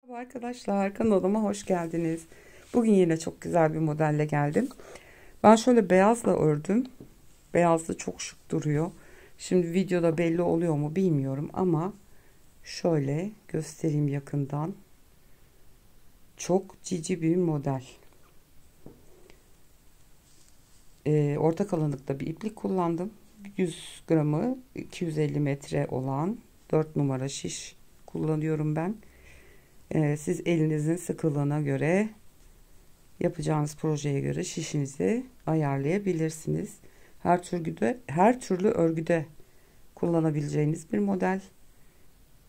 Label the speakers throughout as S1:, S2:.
S1: Merhaba arkadaşlar, kanalıma hoş geldiniz. Bugün yine çok güzel bir modelle geldim. Ben şöyle beyazla ördüm. Beyazlı çok şık duruyor. Şimdi videoda belli oluyor mu bilmiyorum ama şöyle göstereyim yakından. Çok cici bir model. Orta kalınlıkta bir iplik kullandım. 100 gramı 250 metre olan 4 numara şiş kullanıyorum ben. Siz elinizin sıkılığına göre, yapacağınız projeye göre şişinizi ayarlayabilirsiniz. Her türlü örgüde kullanabileceğiniz bir model.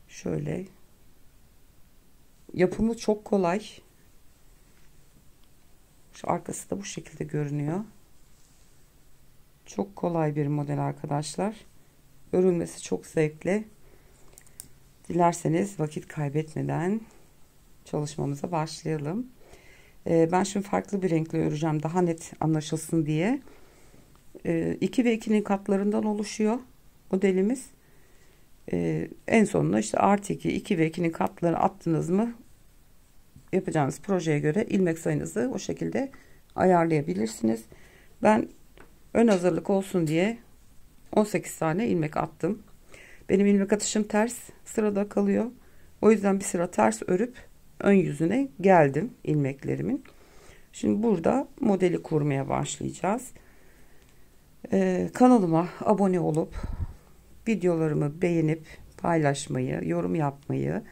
S1: Şöyle yapımı çok kolay. Şu arkası da bu şekilde görünüyor. Çok kolay bir model arkadaşlar. Örülmesi çok zevkli. Dilerseniz vakit kaybetmeden çalışmamıza başlayalım. Ben şimdi farklı bir renkle öreceğim, daha net anlaşılsın diye. 2 ve 2'nin katlarından oluşuyor modelimiz. En sonunda işte artı 2 ve 2'nin katlarını attınız mı yapacağınız projeye göre ilmek sayınızı o şekilde ayarlayabilirsiniz. Ben ön hazırlık olsun diye 18 tane ilmek attım. Benim ilmek atışım ters sırada kalıyor. O yüzden bir sıra ters örüp ön yüzüne geldim ilmeklerimin. Şimdi burada modeli kurmaya başlayacağız. Kanalıma abone olup videolarımı beğenip paylaşmayı, yorum yapmayı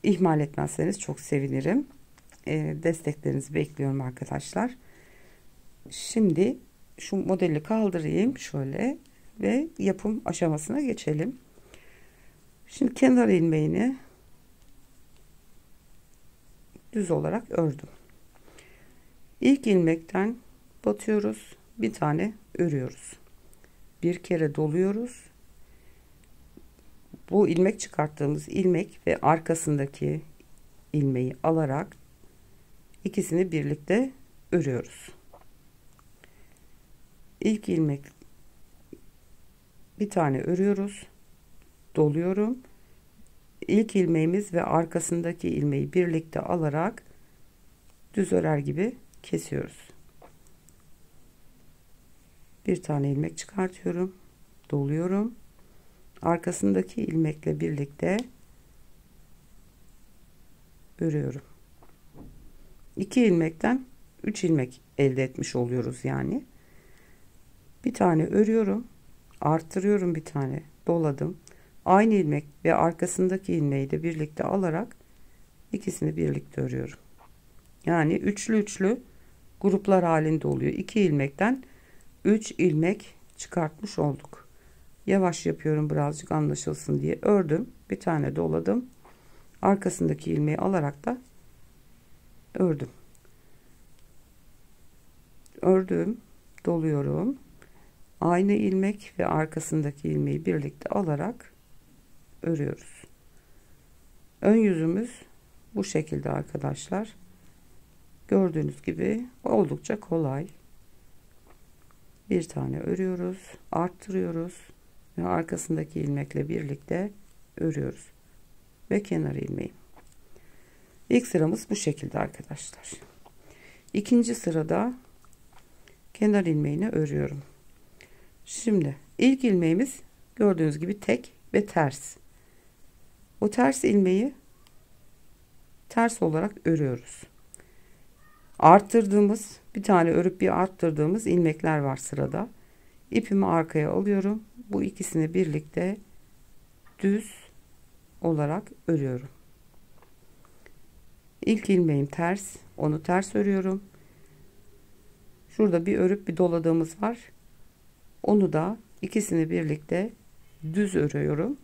S1: ihmal etmezseniz çok sevinirim. Desteklerinizi bekliyorum arkadaşlar. Şimdi şu modeli kaldırayım şöyle ve yapım aşamasına geçelim. Şimdi kenar ilmeğini düz olarak ördüm. İlk ilmekten batıyoruz. Bir tane örüyoruz. Bir kere doluyoruz. Bu ilmek çıkarttığımız ilmek ve arkasındaki ilmeği alarak ikisini birlikte örüyoruz. İlk ilmek bir tane örüyoruz. Doluyorum. İlk ilmeğimiz ve arkasındaki ilmeği birlikte alarak düz örer gibi kesiyoruz. Bir tane ilmek çıkartıyorum. Doluyorum. Arkasındaki ilmekle birlikte örüyorum. 2 ilmekten 3 ilmek elde etmiş oluyoruz yani. Bir tane örüyorum. Arttırıyorum bir tane. Doladım. Aynı ilmek ve arkasındaki ilmeği de birlikte alarak ikisini birlikte örüyorum. Yani üçlü gruplar halinde oluyor. 2 ilmekten 3 ilmek çıkartmış olduk. Yavaş yapıyorum birazcık anlaşılsın diye. Ördüm. Bir tane doladım. Arkasındaki ilmeği alarak da ördüm. Ördüm. Doluyorum. Aynı ilmek ve arkasındaki ilmeği birlikte alarak örüyoruz. Ön yüzümüz bu şekilde arkadaşlar. Gördüğünüz gibi oldukça kolay. Bir tane örüyoruz, arttırıyoruz ve arkasındaki ilmekle birlikte örüyoruz ve kenar ilmeği. İlk sıramız bu şekilde arkadaşlar. İkinci sırada kenar ilmeğini örüyorum. Şimdi ilk ilmeğimiz gördüğünüz gibi tek ve ters. O ters ilmeği ters olarak örüyoruz. Arttırdığımız bir tane örüp bir arttırdığımız ilmekler var sırada. İpimi arkaya alıyorum. Bu ikisini birlikte düz olarak örüyorum. İlk ilmeğim ters, onu ters örüyorum. Şurada bir örüp bir doladığımız var. Onu da ikisini birlikte düz örüyorum.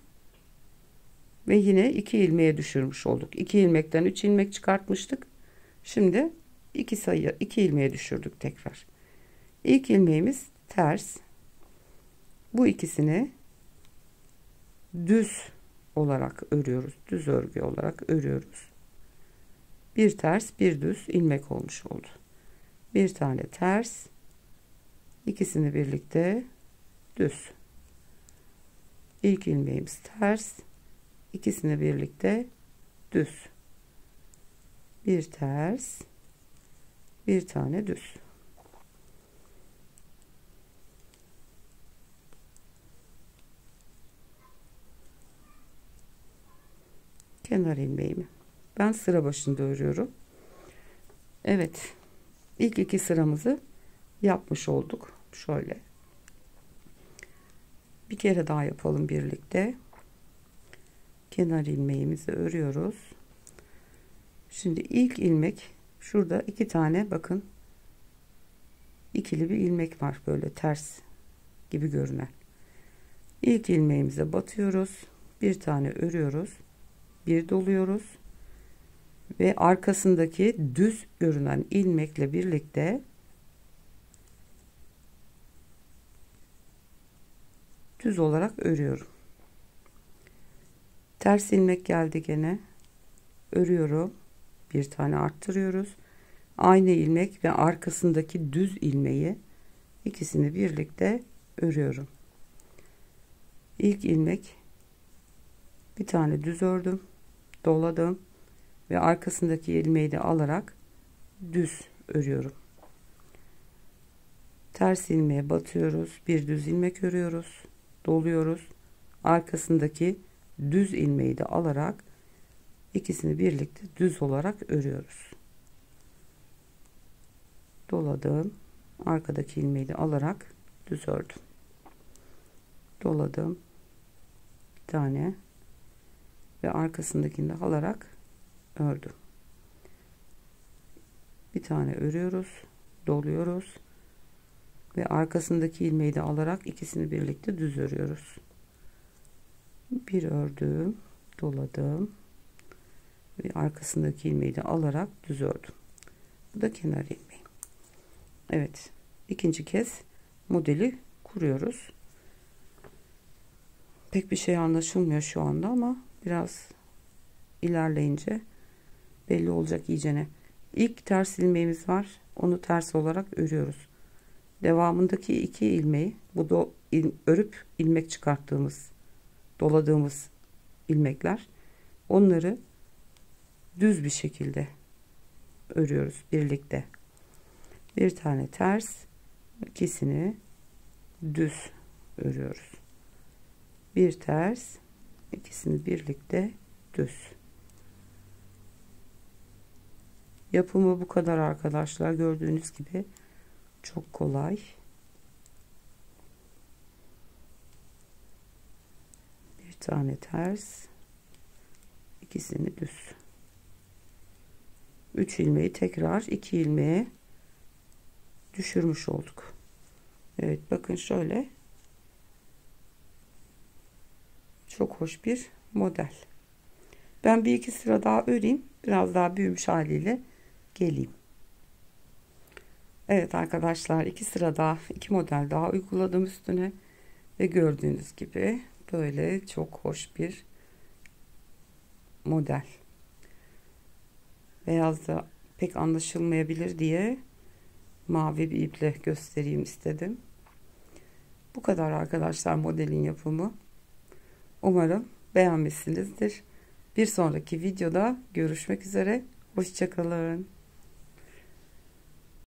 S1: Ve yine 2 ilmeğe düşürmüş olduk. 2 ilmekten 3 ilmek çıkartmıştık. Şimdi 2 ilmeğe düşürdük tekrar. İlk ilmeğimiz ters. Bu ikisini düz olarak örüyoruz. Düz örgü olarak örüyoruz. Bir ters, bir düz ilmek olmuş oldu. Bir tane ters, ikisini birlikte düz. İlk ilmeğimiz ters, ikisini birlikte düz, bir ters, bir tane düz. Kenar ilmeğimi ben sıra başında örüyorum. Evet, ilk iki sıramızı yapmış olduk. Şöyle bir kere daha yapalım birlikte. Kenar ilmeğimizi örüyoruz. Şimdi ilk ilmek, şurada iki tane bakın ikili bir ilmek var, böyle ters gibi görünen. İlk ilmeğimize batıyoruz, bir tane örüyoruz, bir doluyoruz ve arkasındaki düz görünen ilmekle birlikte düz olarak örüyorum. Ters ilmek geldi, gene örüyorum, bir tane arttırıyoruz, aynı ilmek ve arkasındaki düz ilmeği, ikisini birlikte örüyorum. İlk ilmek, bir tane düz ördüm, doladım ve arkasındaki ilmeği de alarak düz örüyorum. Ters ilmeğe batıyoruz, bir düz ilmek örüyoruz, doluyoruz, arkasındaki düz ilmeği de alarak ikisini birlikte düz olarak örüyoruz. Doladım, arkadaki ilmeği de alarak düz ördüm. Doladım, bir tane ve arkasındakini de alarak ördüm. Bir tane örüyoruz, doluyoruz ve arkasındaki ilmeği de alarak ikisini birlikte düz örüyoruz. Bir ördüm, doladım ve arkasındaki ilmeği de alarak düz ördüm. Bu da kenar ilmeği. Evet, ikinci kez modeli kuruyoruz. Pek bir şey anlaşılmıyor şu anda ama biraz ilerleyince belli olacak iyicene. İlk ters ilmeğimiz var, onu ters olarak örüyoruz. Devamındaki iki ilmeği, bu da örüp ilmek çıkarttığımız, doladığımız ilmekler, onları düz bir şekilde örüyoruz birlikte. Bir tane ters, ikisini düz örüyoruz. Bir ters, ikisini birlikte düz. Yapımı bu kadar arkadaşlar, gördüğünüz gibi çok kolay. Bir tane ters, ikisini düz. 3 ilmeği tekrar 2 ilmeğe düşürmüş olduk. Evet, bakın şöyle çok hoş bir model. Ben bir iki sıra daha öreyim, biraz daha büyümüş haliyle geleyim. Evet arkadaşlar, iki sıra daha, iki model daha uyguladım üstüne ve gördüğünüz gibi böyle çok hoş bir model. Beyaz da pek anlaşılmayabilir diye mavi bir iple göstereyim istedim. Bu kadar arkadaşlar modelin yapımı. Umarım beğenmişsinizdir. Bir sonraki videoda görüşmek üzere. Hoşça kalın.